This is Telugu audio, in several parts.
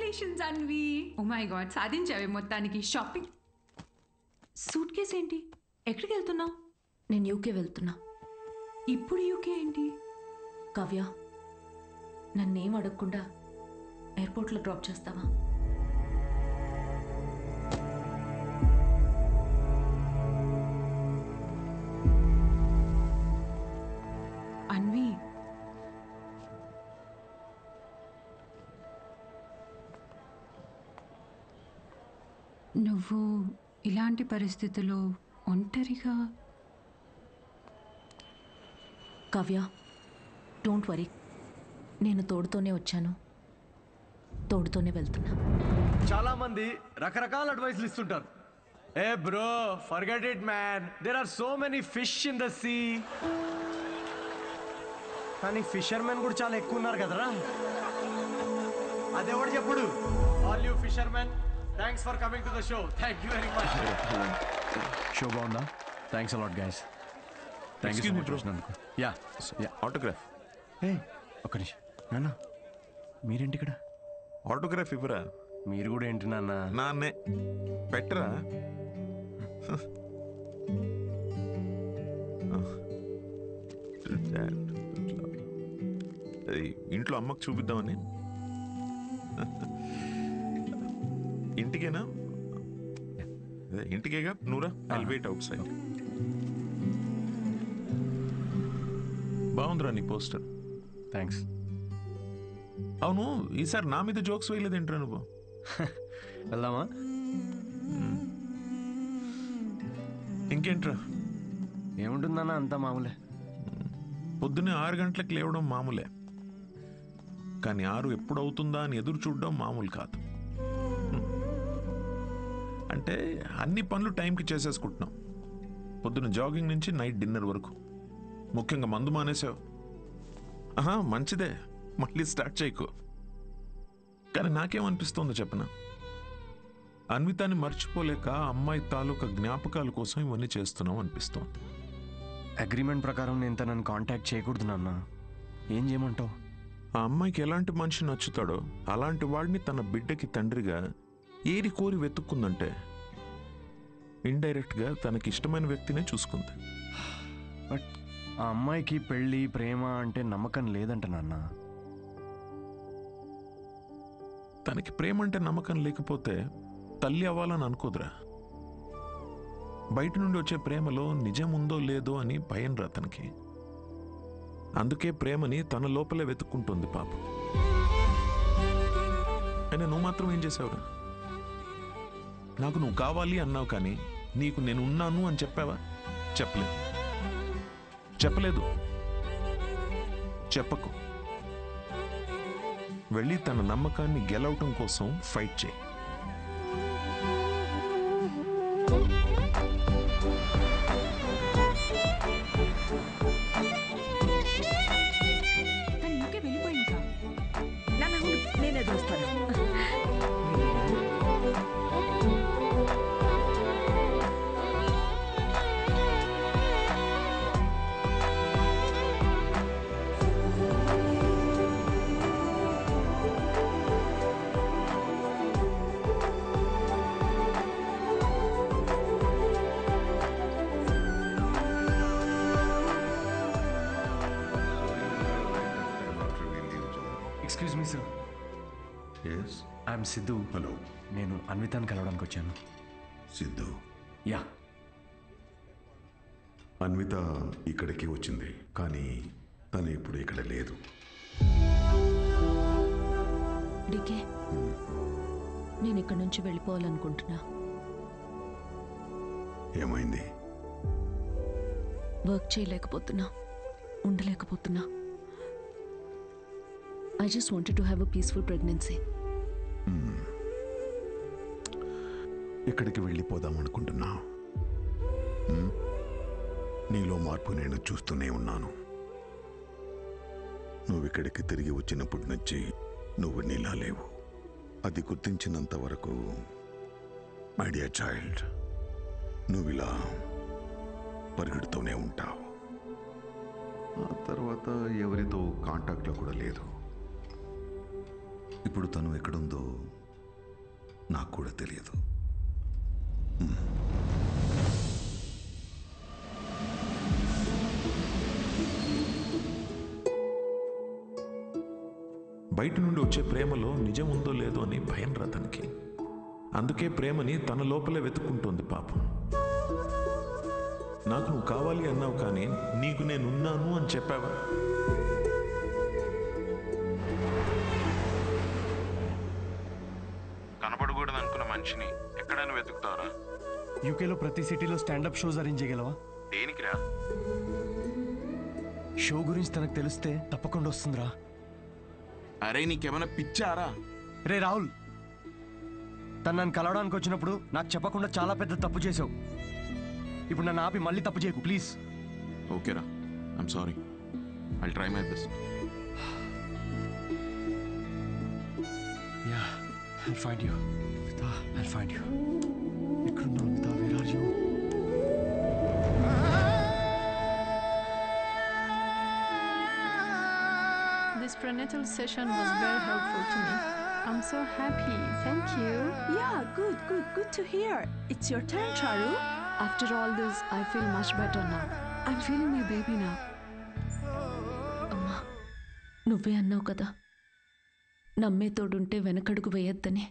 Congratulations Anvi. Oh my god, సాధించావే మొత్తానికి. షాపింగ్. సూట్ కేస్ ఏంటి? ఎక్కడికి వెళ్తున్నావు? నేను యూకే వెళ్తున్నా. ఇప్పుడు యూకే ఏంటి? కావ్య, నన్నేం అడగకుండా ఎయిర్పోర్ట్లో డ్రాప్ చేస్తావా? అన్వి, నువ్వు ఇలాంటి పరిస్థితుల్లో ఒంటరిగా. కావ్య, డోంట్ వరీ, నేను తోడుతోనే వచ్చాను, తోడుతోనే వెళ్తున్నా. చాలా మంది రకరకాల అడ్వైస్లు ఇస్తుంటారు. Hey bro, forget it man, there are so many fish in the sea. కానీ ఫిషర్మెన్ కూడా చాలా ఎక్కువ ఉన్నారు కదరా. అదెవడు చెప్పుడు? All you fishermen, thanks for coming to the show. Thank you very much. Show బాగుందా? Thanks a lot guys. Thank you so much వచ్చినందుకు. Yeah autograph. ఏ ఒక్క నిమిషం నాన్న, మీరేంటి ఇక్కడ? ఆటోగ్రాఫ్ ఇవ్వరా? మీరు కూడా ఏంటి నాన్న? నాన్నే పెట్టరా. ఇంట్లో అమ్మకు చూపిద్దామని. ఇంటికేనా? ఇంటికేగా. Noora, I will wait outside. బాగుందిరా నీ పోస్టర్. థ్యాంక్స్. అవును, ఈసారి నా మీద జోక్స్ వేయలేదు ఏంట్రా నువ్వు? వెళ్దామా? ఇంకేంట్రా? ఏముంటుందన్నా, అంతా మామూలే. పొద్దున్నే 6 గంటలకు లేవడం మామూలే, కానీ 6 ఎప్పుడు అవుతుందా అని ఎదురు చూడడం మామూలు కాదు. అంటే అన్ని పనులు టైంకి చేసేసుకుంటున్నాం. పొద్దున్న జాగింగ్ నుంచి నైట్ డిన్నర్ వరకు. ముఖ్యంగా మందు మానేసావు. మంచిదే, మళ్ళీ స్టార్ట్ చేయకు. కానీ నాకేమనిపిస్తుందో చెప్పనా, అన్వితాన్ని మర్చిపోలేక అమ్మాయి తాలూకా జ్ఞాపకాల కోసం ఇవన్నీ చేస్తున్నావు అనిపిస్తోంది. అగ్రిమెంట్ ప్రకారం నేను తనని కాంటాక్ట్ చేయకూడదు నాన్న. ఏం చేయమంటావు? ఆ అమ్మాయికి ఎలాంటి మనిషి నచ్చుతాడో అలాంటి వాడిని తన బిడ్డకి తండ్రిగా ఏరి కోరి వెతుక్కుందంటే ఇండైరెక్ట్గా తనకి ఇష్టమైన వ్యక్తినే చూసుకుంది. బట్ ఆ అమ్మాయికి పెళ్ళి, ప్రేమ అంటే నమ్మకం లేదంట నాన్న. తనకి ప్రేమ అంటే నమ్మకం లేకపోతే తల్లి అవ్వాలని అనుకోదురా. బయట నుండి వచ్చే ప్రేమలో నిజం ఉందో లేదో అని భయం రా తనకి. అందుకే ప్రేమని తన లోపలే వెతుక్కుంటుంది పాపం. అయినా నువ్వు మాత్రం ఏం చేసావురా? నాకు నువ్వు కావాలి అన్నావు, కానీ నీకు నేను ఉన్నాను అని చెప్పావా? చెప్పలేదు. చెప్పకు. వెళ్ళి తన నమ్మకాన్ని గెలవటం కోసం ఫైట్ చేయి. నేనే చూస్తాను. Excuse me sir. I'm Siddhu. Hello. నేను అన్వితాన్ని కలవడానికి వచ్చాను. సిద్ధు? యా. అన్విత ఇక్కడికి వచ్చింది, కానీ తను ఇప్పుడు ఇక్కడ లేదు. డికే, నేను ఇక్కడి నుంచి వెళ్ళిపోవాలనుకుంటున్నా. ఏమైంది? Work చేయలేకపోతున్నా, ఉండలేకపోతున్నా. I just wanted to have a peaceful pregnancy. ఎక్కడికి వెళ్ళిపోదాం అనుకుంటున్నా? నీలో మార్పు నేను చూస్తూనే ఉన్నాను. నువ్వు ఇక్కడికి తిరిగి వచ్చినప్పటి నుంచి నువ్వు నీలా లేవు. అది గుర్తించినంత వరకు మై డియర్ చైల్డ్, నువ్వు ఇలా పరిగెడుతూనే ఉంటావు. ఆ తర్వాత ఎవరితో కాంటాక్ట్లో కూడా లేదు. ఇప్పుడు తను ఎక్కడుందో నాకు కూడా తెలియదు. బయట నుండి వచ్చే ప్రేమలో నిజం ఉందో లేదో అని భయం రా తనకి. అందుకే ప్రేమని తన లోపలే వెతుక్కుంటోంది పాపం. నాకు నువ్వు కావాలి అన్నావు కానీ నీకు నేనున్నాను అని చెప్పావా? కనబడకూడదు అనుకున్న మనిషిని ఎక్కడైనా వెతుకుతావరా? యూకేలో ప్రతి సిటీలో స్టాండప్ షోస్ అరేంజ్ చేయగలవా? దేనికిరా? షో గురించి తనకు తెలిస్తే తప్పకుండా వస్తుందిరా. అరే నీకేమైనా పిచ్చారా? రే రాహుల్, తను నన్ను కలవడానికి వచ్చినప్పుడు నాకు చెప్పకుండా చాలా పెద్ద తప్పు చేసావు. ఇప్పుడు నన్ను ఆపి మళ్ళీ తప్పు చేయకు ప్లీజ్. ఓకేరా, I'm sorry. I'll try my best. Yeah, I'll find you. I'll find you. ఎక్కడున్నావు Mita? Where are you? This prenatal session was very helpful to me. I'm so happy. Thank you. Yeah, good to hear. It's your turn, Charu. After all this, I feel much better now. I'm feeling my baby now. అమ్మా, నువ్వే అన్నావు కదా, నమ్మే తోడుంటే వెనకడుగు వేయొద్దని.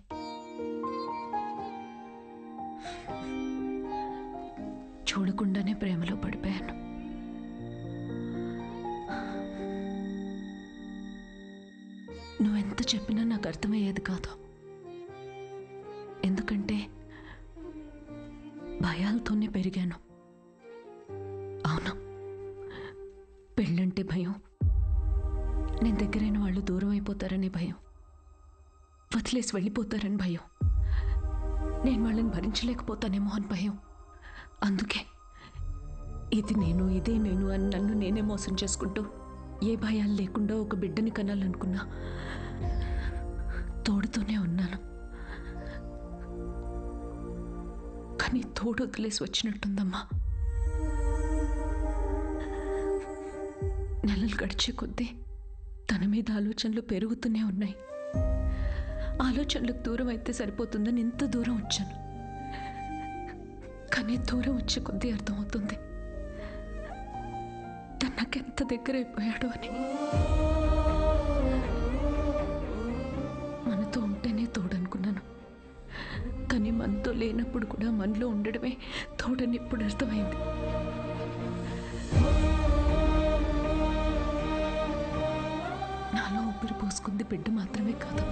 చూడకుండానే ప్రేమలో పడిపోయాను. నువ్వెంత చెప్పినా నాకు అర్థమయ్యేది కాదు. ఎందుకంటే భయాలతోనే పెరిగాను. అవును, పెళ్ళంటే భయం, నేను దగ్గరైన వాళ్ళు దూరం అయిపోతారనే భయం, వదిలేసి వెళ్ళిపోతారని భయం, నేను వాళ్ళని భరించలేకపోతానేమో అని భయం. అందుకే ఇది నేను, ఇదే నేను అని నన్ను నేనే మోసం చేసుకుంటూ ఏ భయాలు లేకుండా ఒక బిడ్డని కనాలనుకున్నా. తోడుతోనే ఉన్నాను, కానీ తోడు వదిలేసి వచ్చినట్టుందమ్మా. నెలలు గడిచే కొద్దీ తన మీద ఆలోచనలు పెరుగుతూనే ఉన్నాయి. ఆలోచనలకు దూరం అయితే సరిపోతుందని ఇంత దూరం వచ్చాను. కానీ దూరం వచ్చే కొద్దీ అర్థమవుతుంది తను నాకెంత దగ్గర అయిపోయాడు అని. మనతో ఉంటేనే తోడనుకున్నాను, కానీ మనతో లేనప్పుడు కూడా మనలో ఉండడమే తోడని ఇప్పుడు అర్థమైంది. నాలో ఊపిరి పోసుకుంది బిడ్డ మాత్రమే కాదు,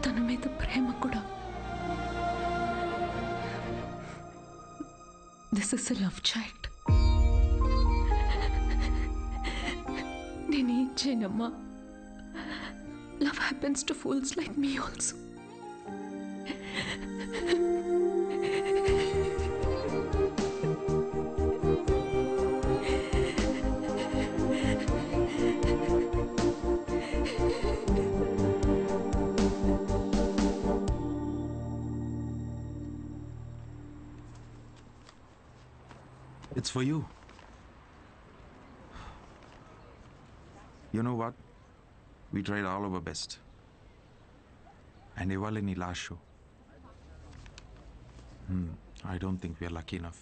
తన మీద ప్రేమ కూడా. This is a love child. నేనేం చేయనమ్మా, love happens to fools like me also. It's for you. You know what? We tried all our best. And ఇవాళ నీ last show. I don't think we are lucky enough.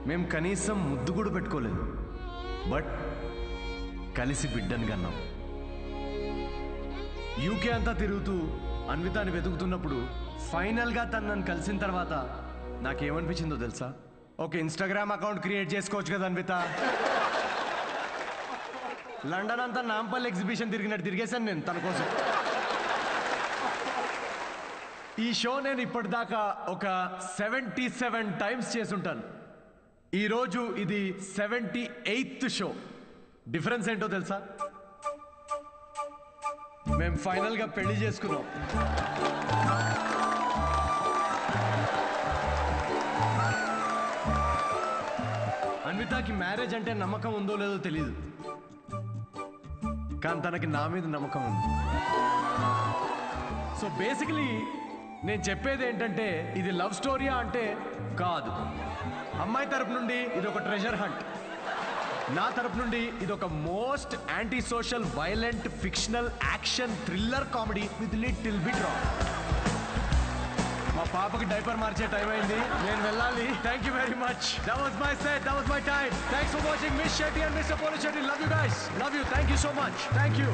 మేము కనీసం ముద్దు కూడా పెట్టుకోలేదు, బట్ కలిసి బిడ్డని కన్నాం. యూకే అంతా తిరుగుతూ అన్వితాని వెతుకుతున్నప్పుడు ఫైనల్గా తను నన్ను కలిసిన తర్వాత నాకేమనిపించిందో తెలుసా? ఒక ఇన్స్టాగ్రామ్ అకౌంట్ క్రియేట్ చేసుకోవచ్చు కదా అన్విత. లండన్ అంతా నాంపల్లి ఎగ్జిబిషన్ తిరిగినట్టు తిరిగేశాను నేను తన కోసం. ఈ షో నేను ఇప్పటిదాకా ఒక 77 టైమ్స్ చేసుంటాను. ఈరోజు ఇది 78th షో. డిఫరెన్స్ ఏంటో తెలుసా? మేము ఫైనల్గా పెళ్లి చేసుకున్నాం. అన్వితాకి మ్యారేజ్ అంటే నమ్మకం ఉందో లేదో తెలియదు, కానీ తనకి నా మీద నమ్మకం ఉంది. సో బేసికలీ నేను చెప్పేది ఏంటంటే, ఇది లవ్ స్టోరీయా అంటే కాదు. అమ్మాయి తరపు నుండి ఇది ఒక ట్రెజర్ హంట్, నా తరపు నుండి ఇది ఒక most anti social violent fictional action thriller comedy with little bit raw. మా పాపకి డైపర్ మార్చే టైం అయింది, నేను వెళ్ళాలి. Thank you very much. That was my set, that was my time. Thanks for watching miss Shetty and mister Poli Shetty. Love you guys, love you. Thank you so much. Thank you.